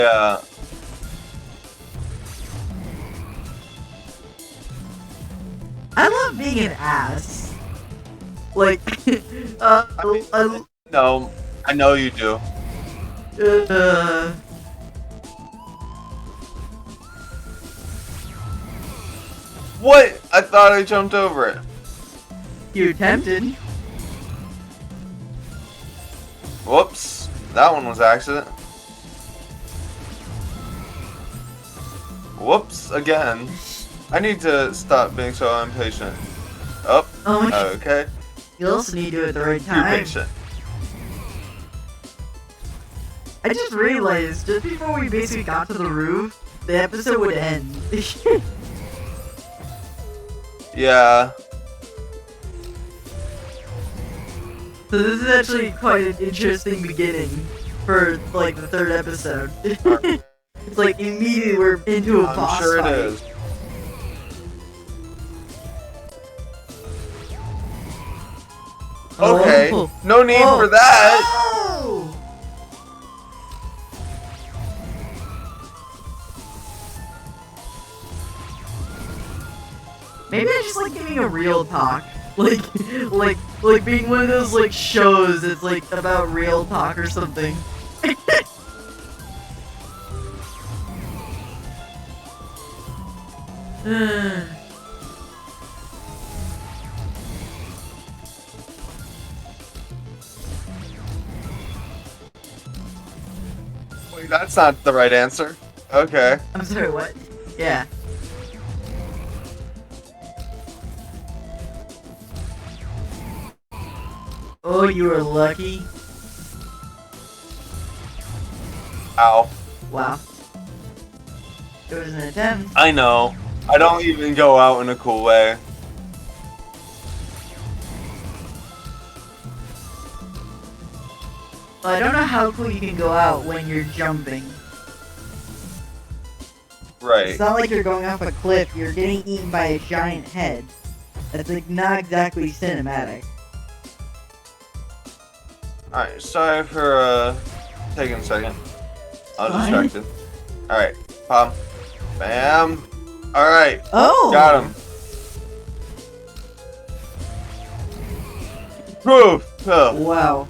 Yeah. I love being an ass. Like, No, I know you do. What? I thought I jumped over it. You're tempted. Whoops. That one was accident. Whoops, again. I need to stop being so impatient. Oh, Oh my okay. You also need to do it at the right Be time. patient. I just realized, just before we basically got to the roof, the episode would end. Yeah. So this is actually quite an interesting beginning for, like, the third episode. It's like, immediately we're into a boss I'm sure fight. it is. Okay. Oh. No need Oh. for that. Oh! Maybe I just like giving a real talk. Like being one of those like shows that's like about real talk or something. Wait, that's not the right answer. Okay. I'm sorry, what? Yeah. Oh, you were lucky. Ow. Wow. It was an attempt. I know. I don't even go out in a cool way. Well, I don't know how cool you can go out when you're jumping. Right. It's not like you're going off a cliff, you're getting eaten by a giant head. That's like not exactly cinematic. Alright, sorry for taking a second. I was Fine. distracted. Alright, pop. Bam. Alright, Oh! got him. Proof! Oh. Wow.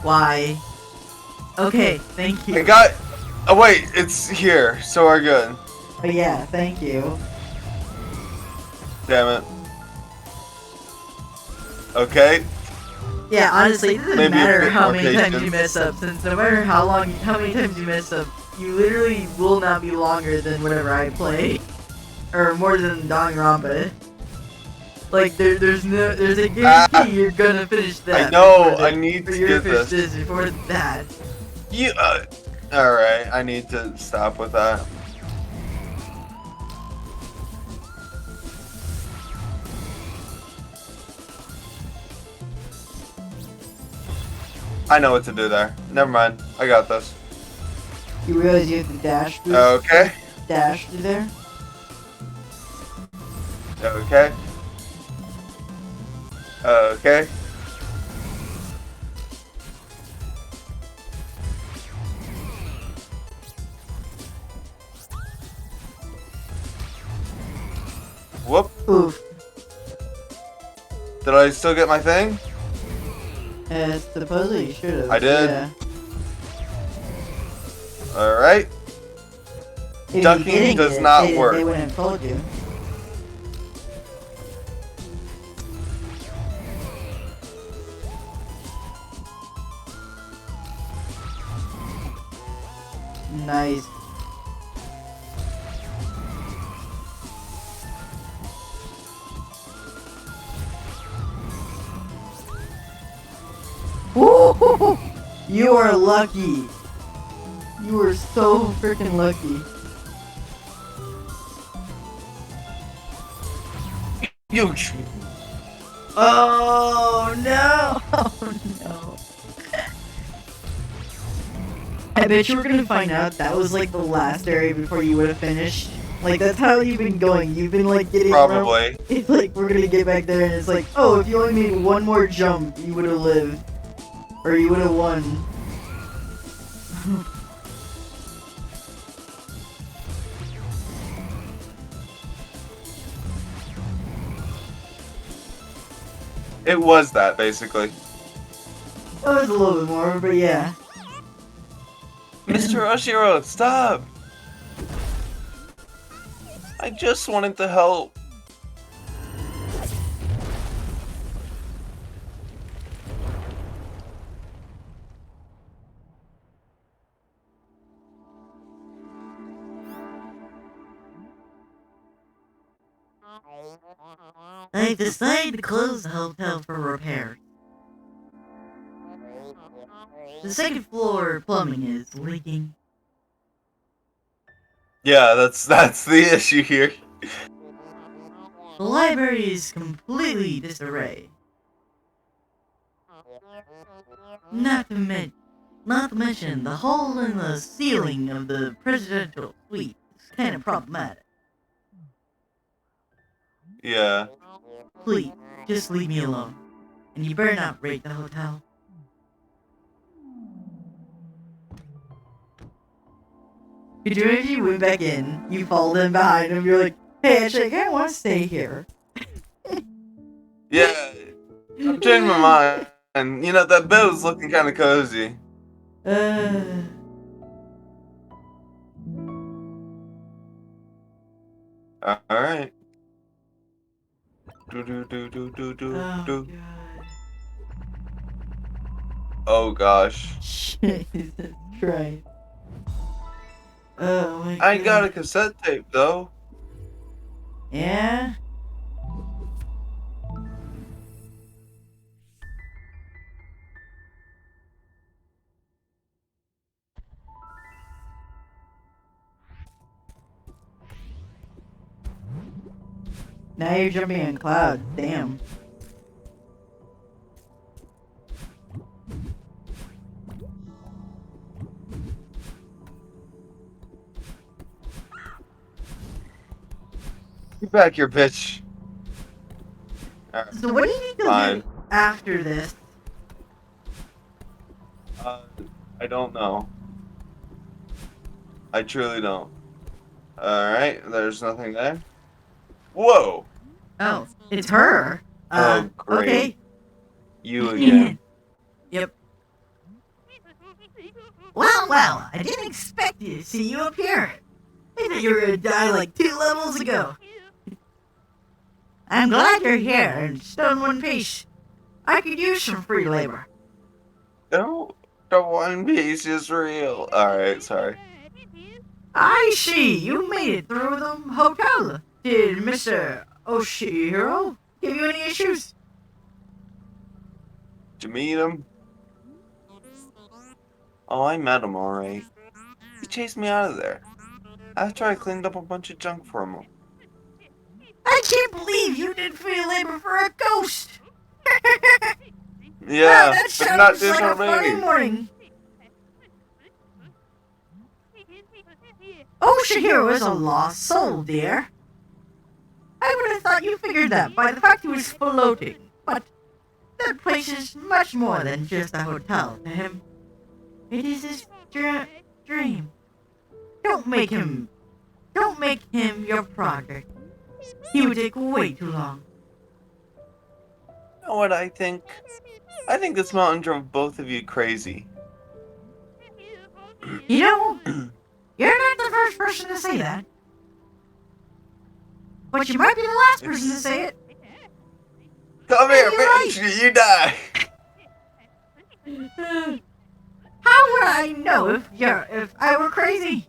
Why? Okay, thank you. I got... Oh wait, it's here, so we're good. Oh yeah, thank you. Damn it. Okay. Yeah, honestly, it doesn't Maybe a matter bit how more many times you patience. mess up, since no matter how many times you mess up, you literally will not be longer than whatever I play. Or more than Danganronpa. Like, there's a guarantee you're gonna finish that. I know, before I need to you're get gonna finish this. this before that. You, alright, I need to stop with that. I know what to do there. Never mind. I got this. You realize you have to dash through? Okay. Dash through there? Okay. Okay. Whoop. Oof. Did I still get my thing? Supposedly you should have. I did. Yeah. Alright. If you Ducking didn't does get it, not they work. wouldn't have told you. Nice. Ooh, you are lucky. You are so freaking lucky. You. Oh no! Oh no! I I bet you were gonna find out that was like the last area before you would have finished. Like, that's how you've been going. You've been like getting Probably. It's like, we're gonna get back there and it's like, oh, if you only made one more jump, you would have lived. Or you would have won. It was that, basically. It was a little bit more, but yeah. Mr. Oshiro, stop! I just wanted to help. I've decided to close the hotel for repairs. The second floor plumbing is leaking. Yeah, that's the issue here. The library is completely disarray. Not to mention, the hole in the ceiling of the presidential suite is kind of problematic. Yeah. Please, just leave me alone. And you better not rate the hotel. Could you if you went back in, you followed in behind him, you're like, hey, actually, I kinda wanna stay here. Yeah. I'm changing my mind. And, you know, that bed was looking kind of cozy. Alright. Oh, Oh gosh. Jesus Christ. Oh my god. I got a cassette tape though. Yeah? Now you're jumping in cloud. Damn. Get back here, bitch. Alright. So what do you need to Fine. do after this? I don't know. I truly don't. Alright, there's nothing there. Whoa! Oh, it's her. Oh, great. Okay. You again. Yep. Well, I didn't expect to see you up here. I thought you were gonna die like 2 levels ago. I'm glad you're here and still in one piece. I could use some free labor. No, the One Piece is real. Alright, sorry. I see, you made it through the hotel. Did Mr. Oshiro give you any issues? Did you meet him? Oh, I met him alright. He chased me out of there. After I cleaned up a bunch of junk for him. I can't believe you did free labor for a ghost. Yeah, that but not sounds this like a for funny me. morning. Oshiro is a lost soul, dear. I would have thought you figured that by the fact he was floating, but that place is much more than just a hotel to him. It is his dream. Don't make him your project. He would take way too long. You know what I think? I think this mountain drove both of you crazy. You know, you're not the first person to say that. But you might be the last person to say it. Come here, You're bitch! You die! How would I know if I were crazy?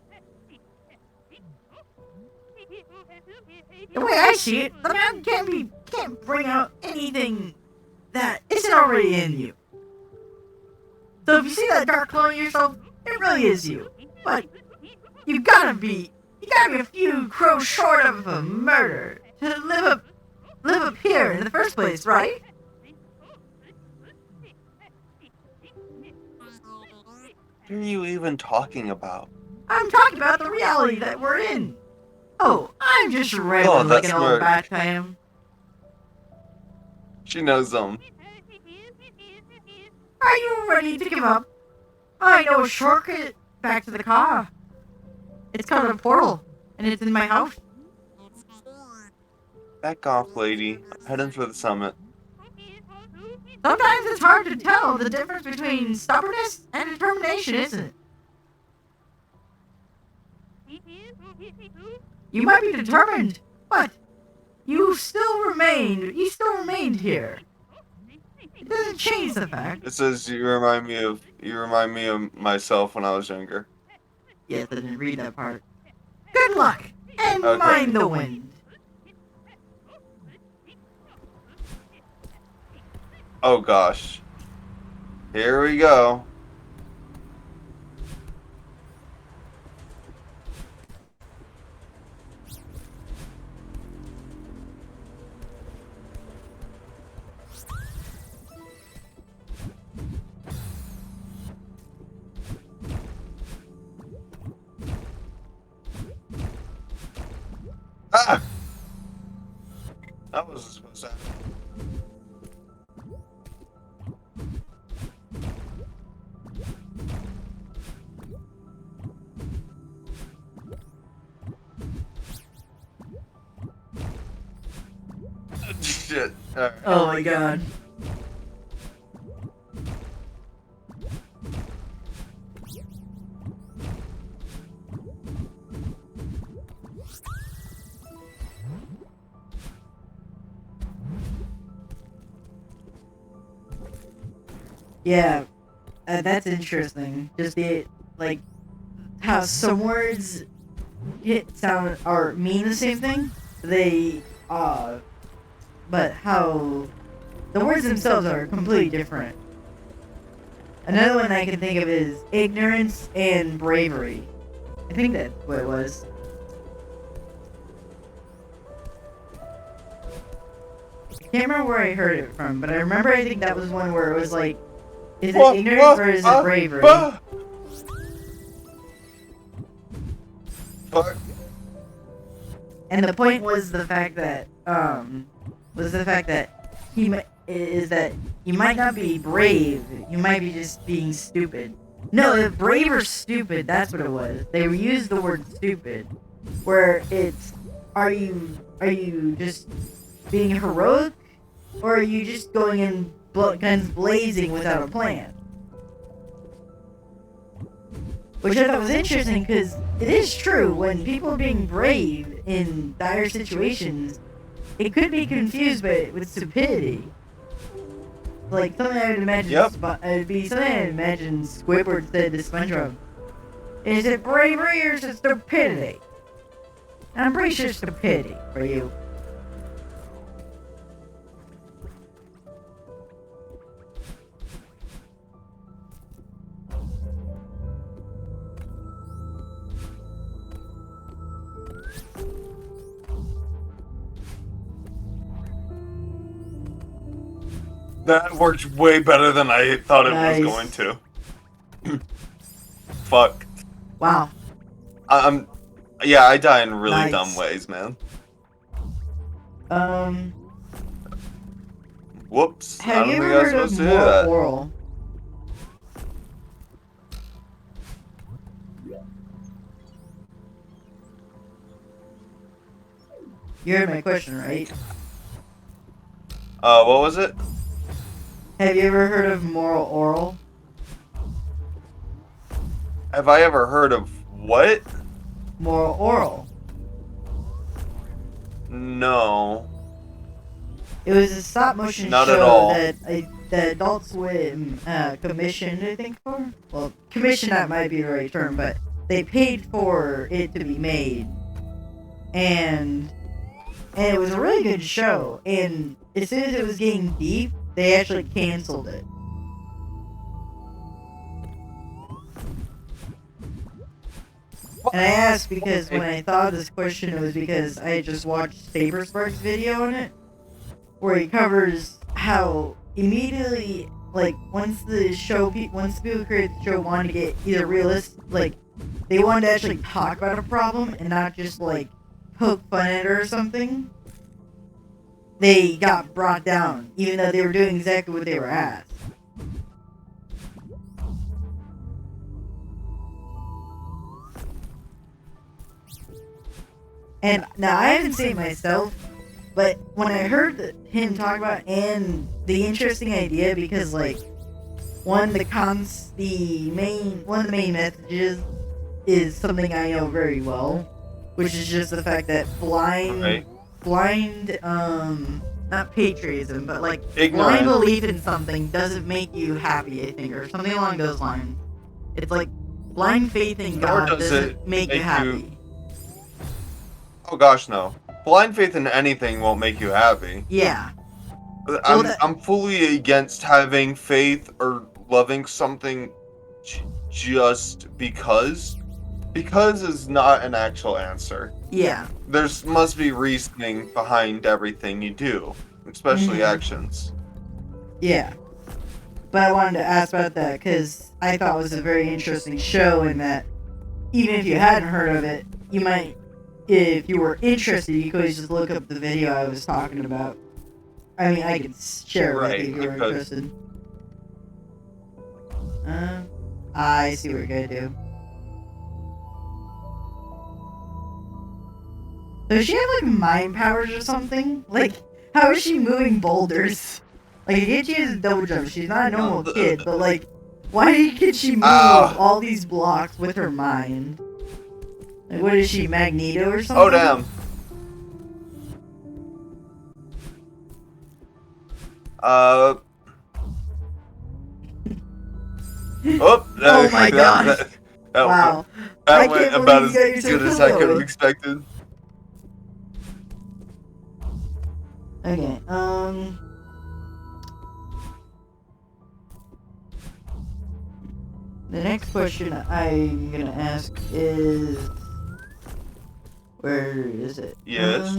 The way I see it, the mountain can't bring out anything that isn't already in you. So if you see that dark glow in yourself, it really is you. But you gotta be a few crows short of a murder to live up here in the first place, right? What are you even talking about? I'm talking about the reality that we're in. Oh, I'm just rambling like that's an old where bat I am. she knows them. Are you ready to give up? I know a shortcut back to the car. It's called a portal, and it's in my house. Back off, lady. I'm heading for the summit. Sometimes it's hard to tell the difference between stubbornness and determination, isn't it? You might be determined, but you still remained here. It doesn't change the fact. It says you remind me of myself when I was younger. Yes, I didn't read that part. Good luck, and Okay. mind the wind. Oh gosh. Here we go. Ah! That wasn't supposed to happen. Shit. Alright. Oh my god. Yeah, that's interesting. Just like, how some words sound or mean the same thing. But how the words themselves are completely different. Another one I can think of is ignorance and bravery. I think that's what it was. I can't remember where I heard it from, but I remember I think that was one where it was like, is it ignorance or is it bravery? Fuck. And the point was the fact that you might not be brave, you might be just being stupid. No, if brave or stupid, that's what it was. They used the word stupid, where it's, are you just being heroic, or are you just going in guns blazing without a plan? Which I thought was interesting, because it is true, when people are being brave in dire situations, it could be confused with stupidity. Like, something I would imagine, it'd be something I'd imagine Squidward said to SpongeBob. Is it bravery or is it stupidity? And I'm pretty sure stupidity for you. That worked way better than I thought it Nice. was going to. Fuck. Wow. Yeah, I die in really Nice. dumb ways, man. Whoops. I Have don't you think ever I was heard of supposed to do that. oral? You heard my question, right? What was it? Have you ever heard of moral oral? Have I ever heard of what? Moral oral. No. It was a stop motion Not show at all. that Adult Swim commissioned, I think, for. Well, commission, that might be the right term, but they paid for it to be made, and it was a really good show. And as soon as it was getting deep, they actually canceled it. And I asked because when I thought of this question, it was because I had just watched Saberspark's video on it, where he covers how immediately once the people who created the show wanted to get either realistic, like, they wanted to actually talk about a problem and not just, like, poke fun at it or something, they got brought down, even though they were doing exactly what they were asked. And now I haven't seen it myself, but when I heard him talk about it, and the interesting idea, because like one of the main messages is something I know very well, which is just the fact that not patriotism, but like blind belief in something doesn't make you happy, I think, or something along those lines. It's like blind faith in God doesn't make you happy. Oh gosh, no. Blind faith in anything won't make you happy. Yeah. I'm fully against having faith or loving something just because. Because is not an actual answer. Yeah. There must be reasoning behind everything you do, especially actions. Yeah. But I wanted to ask about that because I thought it was a very interesting show, and that even if you hadn't heard of it, you might, if you were interested, you could just look up the video I was talking about. I mean, I could share it with you if you were interested. I see what you're gonna do. Does she have, like, mind powers or something? Like, how is she moving boulders? Like, I get she has a double jump. She's not a normal kid, but, like, why can she move all these blocks with her mind? Like, what is she, Magneto or something? Oh, damn. Oh my gosh. Wow. That went about as good as I could have expected. Okay, the next question I'm gonna ask is, where is it? Yes.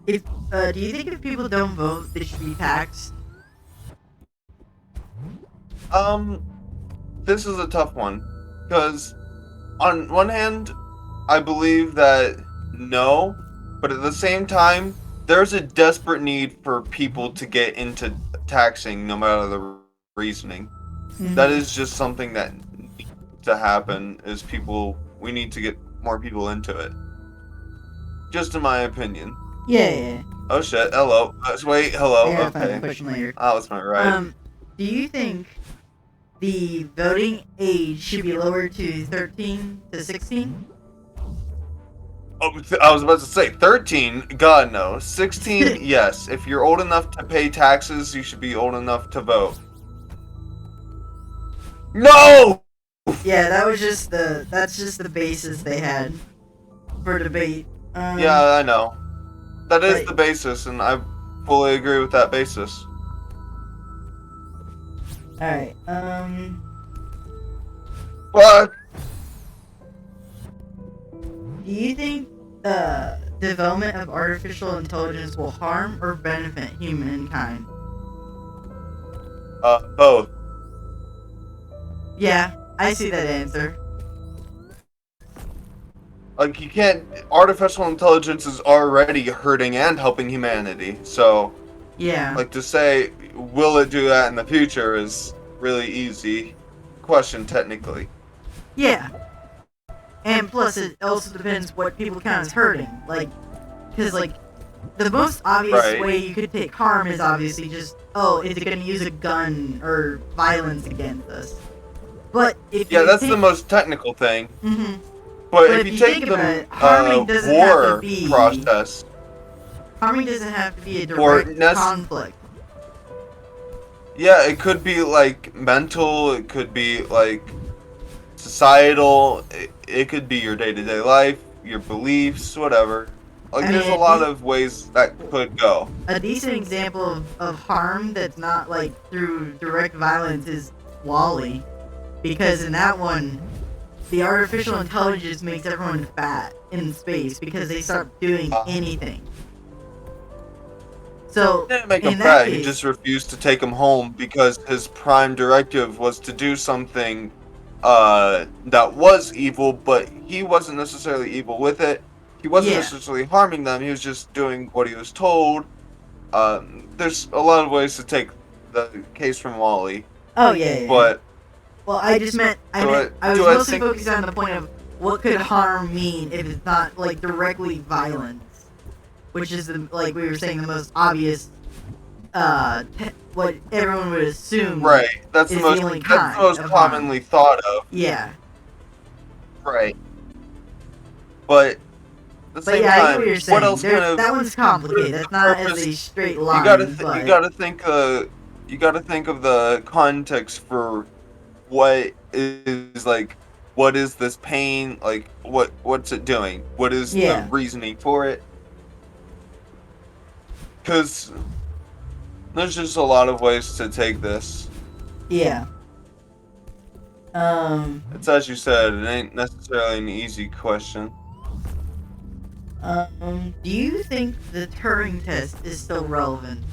Do you think if people don't vote, they should be taxed? This is a tough one, because on one hand, I believe that no, but at the same time, there's a desperate need for people to get into taxing, no matter the reasoning. That is just something that needs to happen. Is we need to get more people into it. Just in my opinion. Yeah. Oh shit! Hello. Wait. Hello. Yeah, okay. Question later. Oh, that's my right. Do you think the voting age should be lowered to 13 to 16? Oh, I was about to say 13. God no. 16. Yes. If you're old enough to pay taxes, you should be old enough to vote. No. Yeah, that's just the basis they had for debate. Yeah, I know. That is the basis, and I fully agree with that basis. Alright, What? do you think development of artificial intelligence will harm or benefit humankind? Both. Yeah, I see that answer. Like, you can't... Artificial intelligence is already hurting and helping humanity, so... Yeah. Like, to say, will it do that in the future is really easy question, technically. Yeah. And plus, it also depends what people count as hurting. Like, because, like, the most obvious way you could take harm is obviously just, oh, is it going to use a gun or violence against us? But if you that's the most technical thing. But if you take the war process... Harming doesn't have to be a direct conflict. Yeah, it could be, like, mental, it could be, like, societal, it could be your day-to-day life, your beliefs, whatever. Like, there's a lot of ways that could go. A decent example of harm that's not, like, through direct violence is WALL-E. Because in that one, the artificial intelligence makes everyone fat in space because they start doing anything. So He didn't make him in that fat. He case, just refused to take him home because his prime directive was to do something that was evil, but he wasn't necessarily evil with it. He wasn't yeah. necessarily harming them. He was just doing what he was told. There's a lot of ways to take the case from Wally, Oh yeah, yeah. but Well, I just meant I was do I mostly think focused on the point of what could harm mean if it's not like directly violence, which is like we were saying the most obvious, what everyone would assume right? That's is the most the only that's the kind most of harm. commonly thought of, Yeah. right? But at the But same yeah, I get time, what you're what saying. else kind of That one's complicated. That's not as a purpose? straight You gotta line, you but gotta think you gotta think of the context for what is like what is this pain like what's it doing, what is the yeah, reasoning for it, because there's just a lot of ways to take this. yeah. It's as you said, it ain't necessarily an easy question. Do you think the Turing test is still relevant?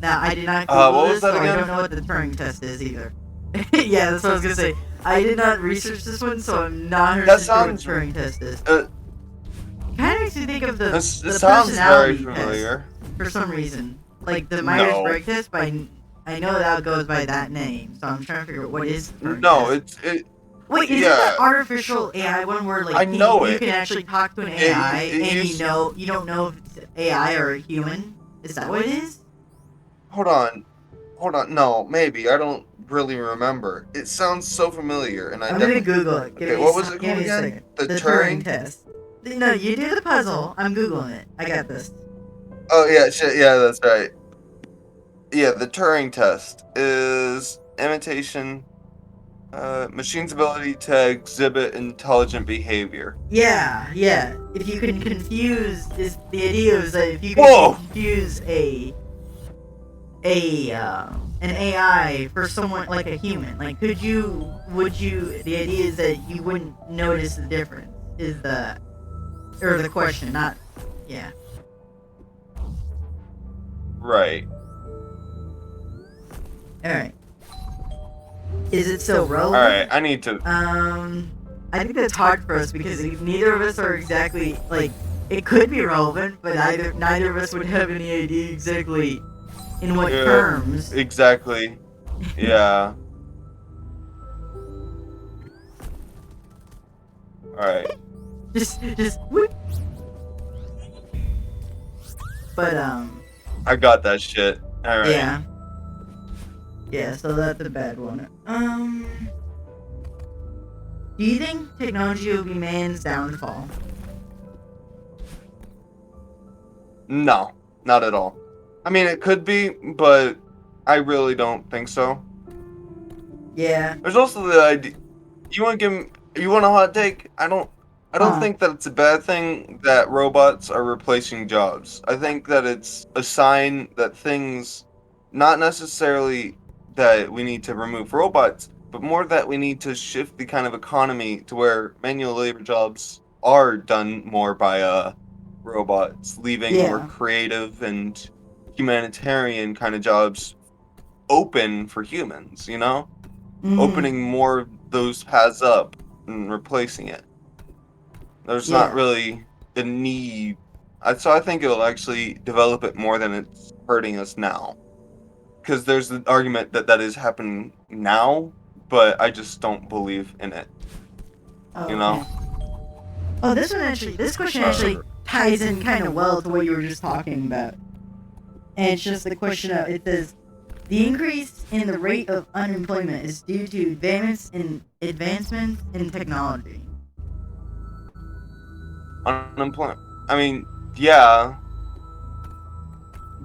Now, I did not Google What was this, that so I again? don't know what the Turing test is either. Yeah, that's what I was gonna say. I did not research this one, so I'm not 100% That sure what the sounds Turing test is. uh, Kind of makes me think of it the sounds very personality familiar. test for some reason. Like the Myers-Briggs test, but I know that goes by that name, so I'm trying to figure out what is the Turing No, test. it Wait, is it yeah, that artificial AI one where like I know you it. can actually talk to an AI and used, you don't know if it's AI or a human? Is that what it is? hold on. Hold on. No, maybe. I don't really remember. It sounds so familiar, and I I'm gonna definitely. Google it. Okay, what was it Give called me a again? second. The The Turing Turing? test. No, you do the puzzle. I'm Googling it. I got this. Oh, yeah, shit, yeah, that's right. Yeah, the Turing test is imitation, machine's ability to exhibit intelligent behavior. Yeah, yeah. If you can confuse, is the idea is that if you can Whoa! confuse an AI for someone like a human, like would you? The idea is that you wouldn't notice the difference. Is the question? Not, yeah. Right. All right. Is it so relevant? Alright, I need to. I think that's hard for us because neither of us are exactly like. It could be relevant, but neither of us would have any idea exactly in what Yeah, terms. Exactly. Yeah. Alright. Just whoop. But I got that shit. Alright. yeah, yeah. So that's a bad one. Do you think technology will be man's downfall? No, not at all. I mean, it could be, but I really don't think so. Yeah. There's also the idea. You want a hot take? I don't think that it's a bad thing that robots are replacing jobs. I think that it's a sign that things, not necessarily that we need to remove robots, but more that we need to shift the kind of economy to where manual labor jobs are done more by robots, leaving more Yeah. creative and humanitarian kind of jobs open for humans, you know? Opening more of those paths up and replacing it. There's not Yeah. really a need. So I think it'll actually develop it more than it's hurting us now. Because there's the argument that that is happening now, but I just don't believe in it. Oh, You know? okay. Oh, this question actually ties in kind of well to what you were just talking about. And it's just the question of, it says, the increase in the rate of unemployment is due to advancements in technology. Unemployment. I mean, yeah.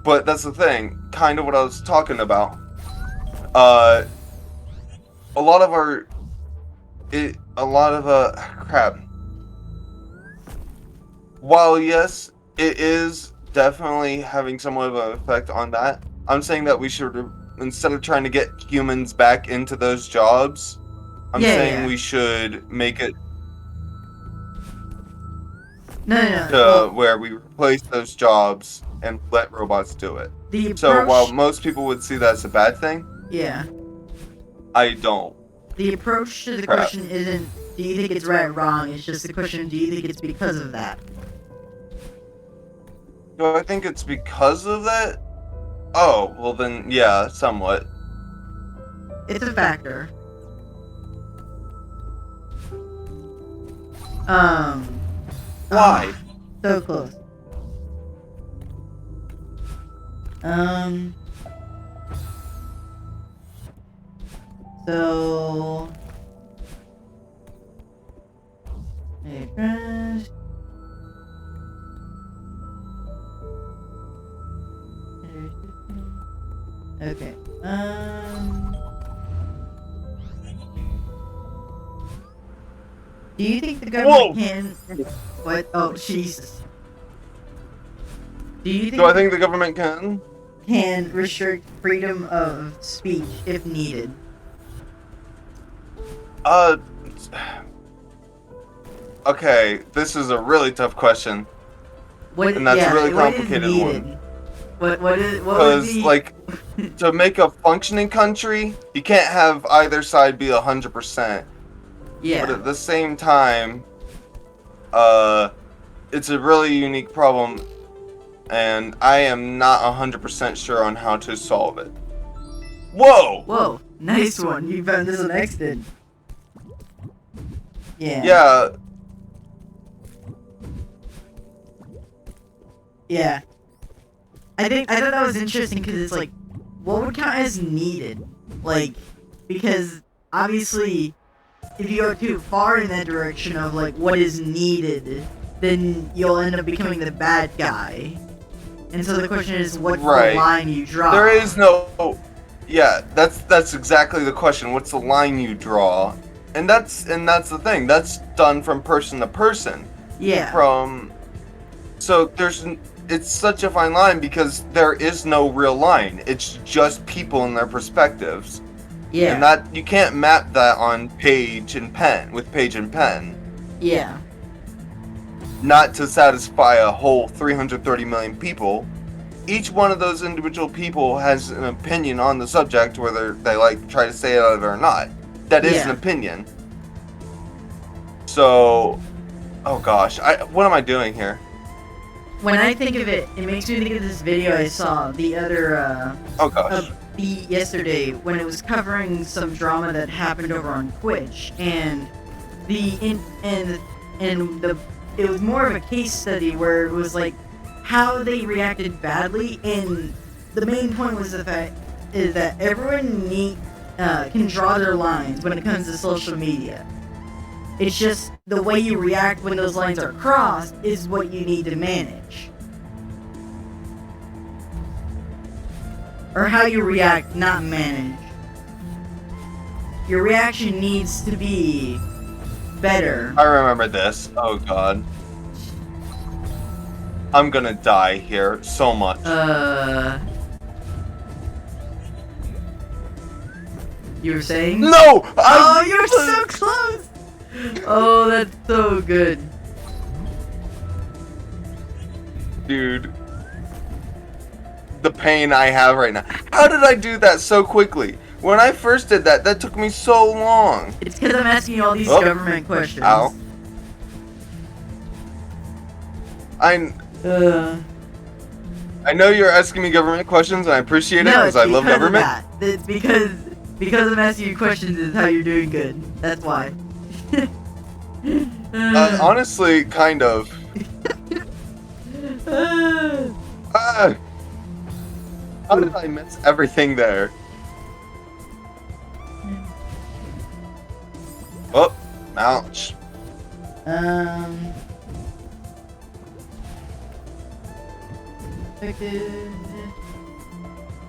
But that's the thing. Kind of what I was talking about. A lot of crap. While yes, it is definitely having somewhat of an effect on that, I'm saying that we should, instead of trying to get humans back into those jobs, I'm saying we should make it No. to where we replace those jobs and let robots do it. The So approach, while most people would see that as a bad thing, yeah, I don't. the approach to the Crap. question isn't, do you think it's right or wrong? It's just the question, do you think it's because of that? Do I think it's because of that? Oh, well then, yeah, somewhat. It's a factor. Why? So close. So... Hey, crash. Okay, do you think the government can... What? Oh, Jesus. Do you think... Do I think the government can? Can restrict freedom of speech if needed? Okay, this is a really tough question. What, And that's yeah, a really what is complicated needed? one. What would Because, be... like, to make a functioning country, you can't have either side be 100%. Yeah. But at the same time, it's a really unique problem, and I am not 100% sure on how to solve it. Whoa! Whoa, nice one. You found this one next did. Yeah. Yeah, Yeah. I thought that was interesting because it's like, what would count as needed? Like, because obviously, if you go too far in that direction of like what is needed, then you'll end up becoming the bad guy. And so the question is, what's Right. the line you draw? there is no... Yeah, that's exactly the question. What's the line you draw? And that's the thing. That's done from person to person. Yeah. So it's such a fine line because there is no real line. It's just people and their perspectives. Yeah. And that you can't map that on page and pen with page and pen. Yeah. Not to satisfy a whole 330 million people. Each one of those individual people has an opinion on the subject, whether they like try to say it out of it or not. That is an Yeah. opinion. So, oh gosh, what am I doing here? When I think of it, it makes me think of this video I saw the other Oh gosh. yesterday when it was covering some drama that happened over on Twitch, and it was more of a case study where it was like how they reacted badly, and the main point was the fact is that everyone can draw their lines when it comes to social media. It's just the way you react when those lines are crossed is what you need to manage. Or how you react, not manage. Your reaction needs to be better. I remember this. Oh god. I'm gonna die here so much. You were saying? No! Oh, you're so close! Oh, that's so good. Dude. The pain I have right now. How did I do that so quickly? When I first did that, that took me so long. It's because I'm asking you all these Oh. government questions. Ow. I know you're asking me government questions, and I appreciate it No, because it's I love because of government. that. It's because I'm asking you questions is how you're doing good. That's why. Honestly, kind of. How did I miss everything there? Oh, ouch. Effective.